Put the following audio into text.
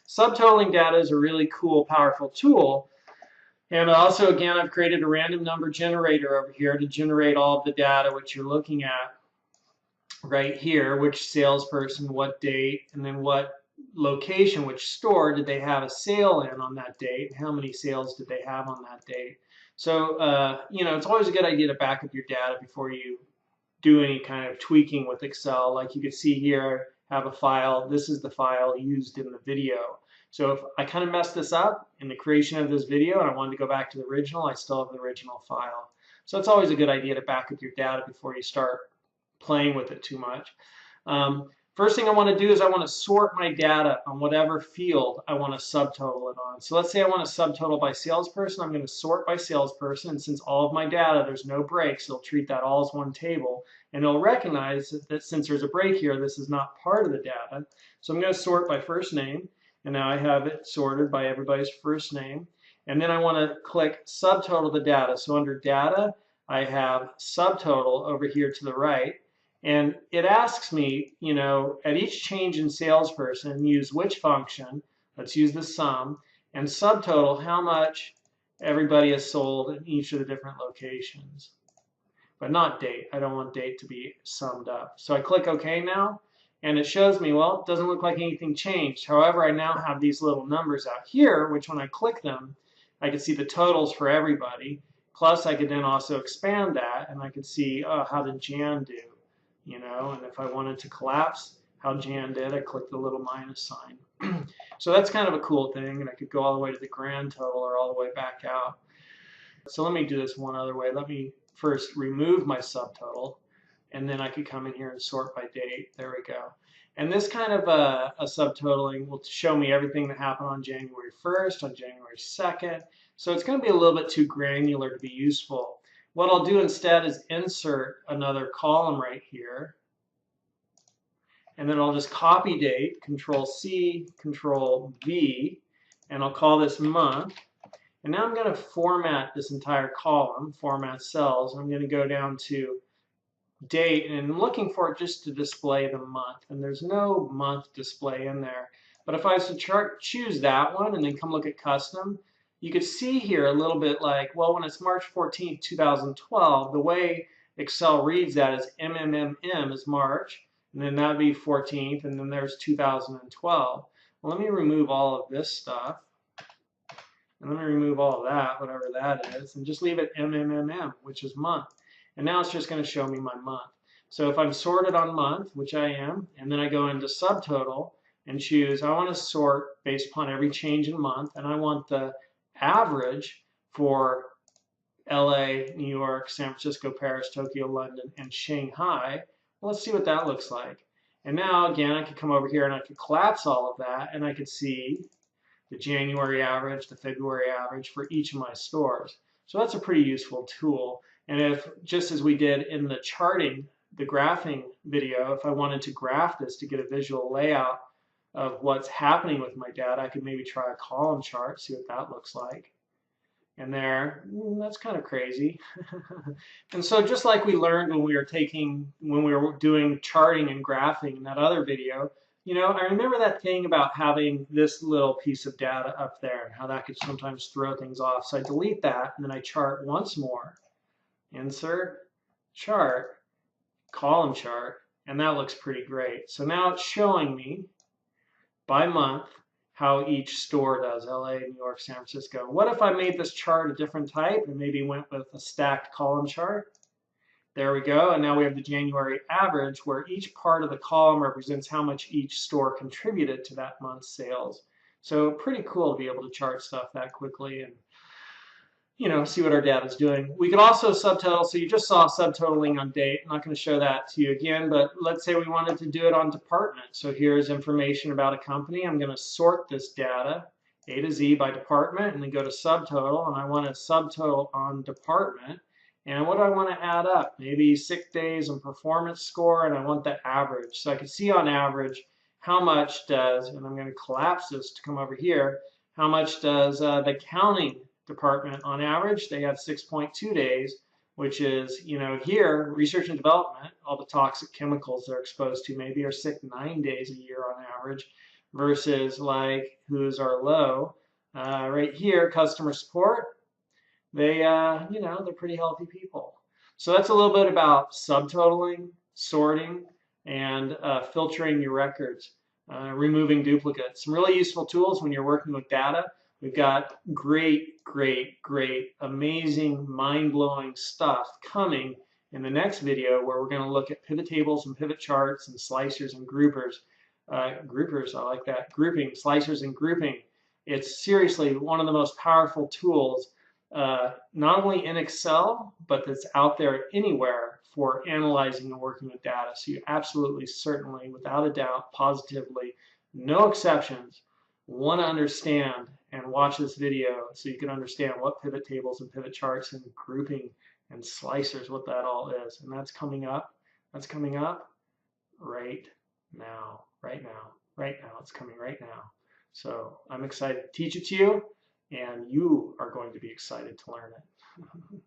Subtotaling data is a really cool, powerful tool. And also, again, I've created a random number generator over here to generate all of the data which you're looking at right here, which salesperson, what date, and then what location, which store did they have a sale in on that date, and how many sales did they have on that date. So, it's always a good idea to back up your data before you do any kind of tweaking with Excel. Like you can see here, I have a file. This is the file used in the video. So if I kind of messed this up in the creation of this video and I wanted to go back to the original, I still have the original file. So it's always a good idea to back up your data before you start playing with it too much. First thing I want to do is I want to sort my data on whatever field I want to subtotal it on. So let's say I want to subtotal by salesperson. I'm going to sort by salesperson. And since all of my data, there's no breaks, it'll treat that all as one table. And it'll recognize that since there's a break here, this is not part of the data. So I'm going to sort by first name. And now I have it sorted by everybody's first name. And then I want to click subtotal the data. So under data, I have subtotal over here to the right. And it asks me, at each change in salesperson, use which function, let's use the sum, and subtotal how much everybody has sold in each of the different locations. But not date. I don't want date to be summed up. So I click OK now, and it shows me, well, it doesn't look like anything changed. However, I now have these little numbers out here, which when I click them, I can see the totals for everybody. Plus, I could then also expand that, and I could see, how did Jan do? And if I wanted to collapse how Jan did, I click the little minus sign. So that's kind of a cool thing, and I could go all the way to the grand total or all the way back out. So let me do this one other way. Let me first remove my subtotal, and then I could come in here and sort by date. There we go. And this kind of a subtotaling will show me everything that happened on January 1st, on January 2nd. So it's going to be a little bit too granular to be useful. What I'll do instead is insert another column right here. And then I'll just copy date, Control C, Control V, and I'll call this month. And now I'm going to format this entire column, format cells. I'm going to go down to date, and I'm looking for it just to display the month. And there's no month display in there. But if I was to choose that one and then come look at custom, you could see here a little bit like, well, when it's March 14th, 2012, the way Excel reads that is MMMM is March, and then that would be 14th, and then there's 2012. Well, let me remove all of this stuff, and let me remove all of that, whatever that is, and just leave it MMMM, which is month. And now it's just going to show me my month. So if I'm sorted on month, which I am, and then I go into subtotal and choose, I want to sort based upon every change in month, and I want the average for LA, New York, San Francisco, Paris, Tokyo, London, and Shanghai. Well, let's see what that looks like. And now, again, I could come over here and I could collapse all of that, and I could see the January average, the February average for each of my stores. So that's a pretty useful tool. And if, just as we did in the charting, the graphing video, if I wanted to graph this to get a visual layout of what's happening with my data, I could maybe try a column chart, see what that looks like. And there, that's kind of crazy. And so just like we learned when we were doing charting and graphing in that other video, I remember that thing about having this little piece of data up there and how that could sometimes throw things off. So I delete that, and then I chart once more. Insert, chart, column chart, and that looks pretty great. So now it's showing me by month how each store does, LA, New York, San Francisco. What if I made this chart a different type and maybe went with a stacked column chart? There we go, and now we have the January average where each part of the column represents how much each store contributed to that month's sales. So pretty cool to be able to chart stuff that quickly and see what our data is doing. We could also subtotal, so you just saw subtotaling on date. I'm not going to show that to you again, but let's say we wanted to do it on department. So here's information about a company. I'm going to sort this data A to Z by department and then go to subtotal, and I want to subtotal on department. And what do I want to add up? Maybe sick days and performance score, and I want the average. So I can see on average how much does, and I'm going to collapse this to come over here, how much does the accounting department on average? They have 6.2 days, which is, here, research and development, all the toxic chemicals they're exposed to maybe are sick 9 days a year on average. versus like who's our low. Right here, customer support, they're pretty healthy people. So that's a little bit about subtotaling, sorting, and filtering your records, removing duplicates. Some really useful tools when you're working with data. We've got great, great, great, amazing, mind-blowing stuff coming in the next video where we're going to look at pivot tables and pivot charts and slicers and groupers. Groupers, I like that. Grouping, slicers and grouping. It's seriously one of the most powerful tools, not only in Excel, but that's out there anywhere for analyzing and working with data. So you absolutely, certainly, without a doubt, positively, no exceptions, want to understand and watch this video so you can understand what pivot tables and pivot charts and grouping and slicers, what that all is. And that's coming up. That's coming up right now, right now, right now. It's coming right now. So I'm excited to teach it to you, and you are going to be excited to learn it.